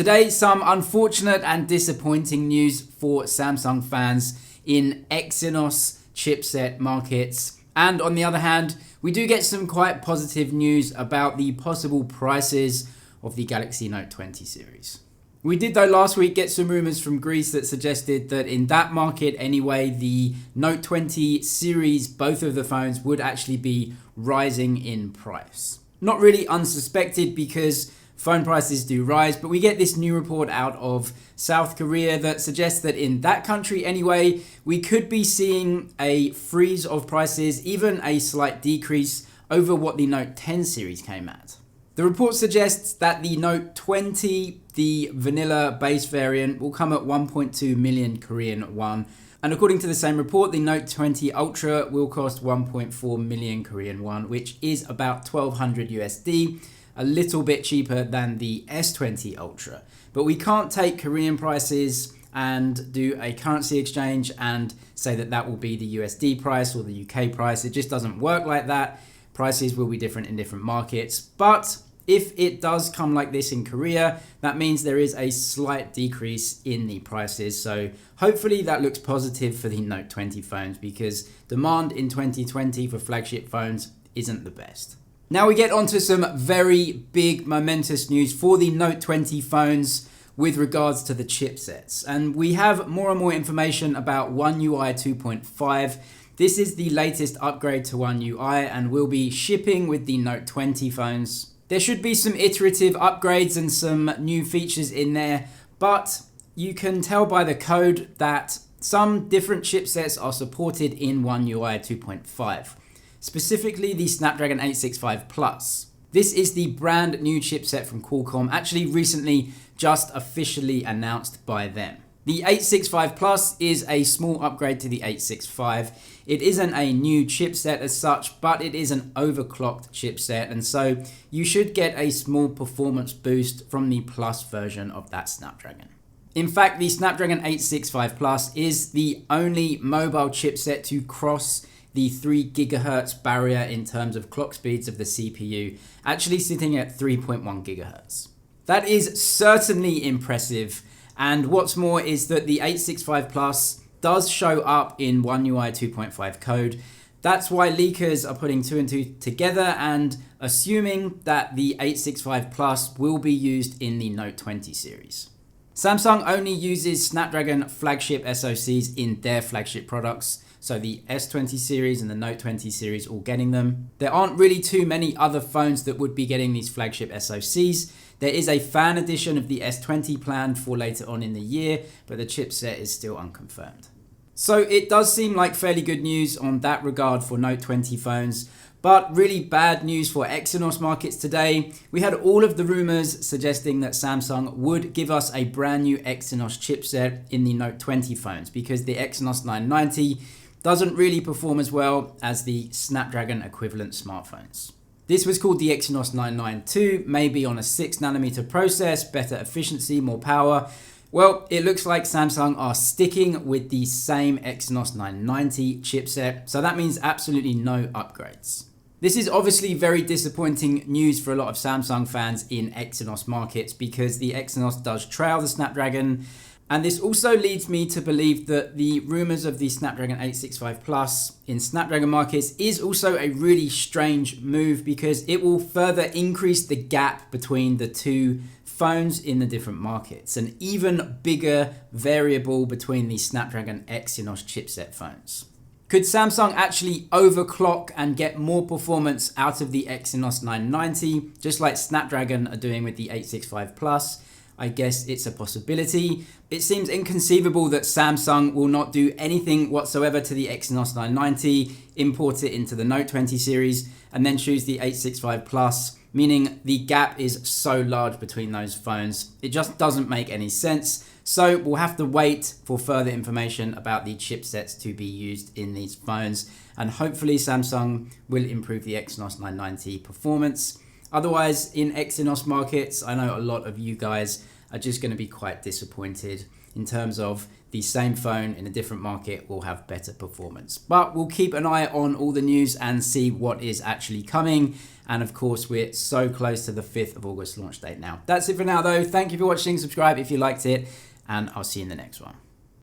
Today, some unfortunate and disappointing news for Samsung fans in Exynos chipset markets. And on the other hand, we do get some quite positive news about the possible prices of the Galaxy Note 20 series. We did though last week get some rumors from Greece that suggested that in that market anyway, the Note 20 series, both of the phones would actually be rising in price. Not really unsuspected because phone prices do rise, but we get this new report out of South Korea that suggests that in that country anyway, we could be seeing a freeze of prices, even a slight decrease over what the Note 10 series came at. The report suggests that the Note 20, the vanilla base variant, will come at 1.2 million Korean won. And according to the same report, the Note 20 Ultra will cost 1.4 million Korean won, which is about 1200 USD. A little bit cheaper than the S20 Ultra. But we can't take Korean prices and do a currency exchange and say that that will be the USD price or the UK price. It just doesn't work like that. Prices will be different in different markets. But if it does come like this in Korea, that means there is a slight decrease in the prices. So hopefully that looks positive for the Note 20 phones because demand in 2020 for flagship phones isn't the best. Now we get onto some very big momentous news for the Note 20 phones with regards to the chipsets. And we have more and more information about One UI 2.5. This is the latest upgrade to One UI and will be shipping with the Note 20 phones. There should be some iterative upgrades and some new features in there, but you can tell by the code that some different chipsets are supported in One UI 2.5. Specifically the Snapdragon 865 Plus. This is the brand new chipset from Qualcomm, actually recently just officially announced by them. The 865 Plus is a small upgrade to the 865. It isn't a new chipset as such, but it is an overclocked chipset, and so you should get a small performance boost from the Plus version of that Snapdragon. In fact, the Snapdragon 865 Plus is the only mobile chipset to cross the 3 GHz barrier in terms of clock speeds of the CPU, actually sitting at 3.1 GHz. That is certainly impressive, and what's more is that the 865 Plus does show up in One UI 2.5 code. That's why leakers are putting two and two together and assuming that the 865 Plus will be used in the Note 20 series. Samsung only uses Snapdragon flagship SoCs in their flagship products, so the S20 series and the Note 20 series all getting them. There aren't really too many other phones that would be getting these flagship SoCs. There is a fan edition of the S20 planned for later on in the year, but the chipset is still unconfirmed. So it does seem like fairly good news on that regard for Note 20 phones, but really bad news for Exynos markets today. We had all of the rumors suggesting that Samsung would give us a brand new Exynos chipset in the Note 20 phones because the Exynos 990 doesn't really perform as well as the Snapdragon equivalent smartphones. This was called the Exynos 992, maybe on a 6nm process, better efficiency, more power. Well, it looks like Samsung are sticking with the same Exynos 990 chipset, so that means absolutely no upgrades. This is obviously very disappointing news for a lot of Samsung fans in Exynos markets because the Exynos does trail the Snapdragon. And this also leads me to believe that the rumors of the Snapdragon 865 Plus in Snapdragon markets is also a really strange move because it will further increase the gap between the two phones in the different markets, an even bigger variable between the Snapdragon Exynos chipset phones. Could Samsung actually overclock and get more performance out of the Exynos 990, just like Snapdragon are doing with the 865 Plus? I guess it's a possibility. It seems inconceivable that Samsung will not do anything whatsoever to the Exynos 990, import it into the Note 20 series, and then choose the 865 Plus, meaning the gap is so large between those phones. It just doesn't make any sense. So we'll have to wait for further information about the chipsets to be used in these phones, and hopefully Samsung will improve the Exynos 990 performance. Otherwise, in Exynos markets, I know a lot of you guys are just going to be quite disappointed in terms of the same phone in a different market will have better performance. But we'll keep an eye on all the news and see what is actually coming. And of course, we're so close to the 5th of August launch date now. That's it for now though. Thank you for watching. Subscribe if you liked it, and I'll see you in the next one.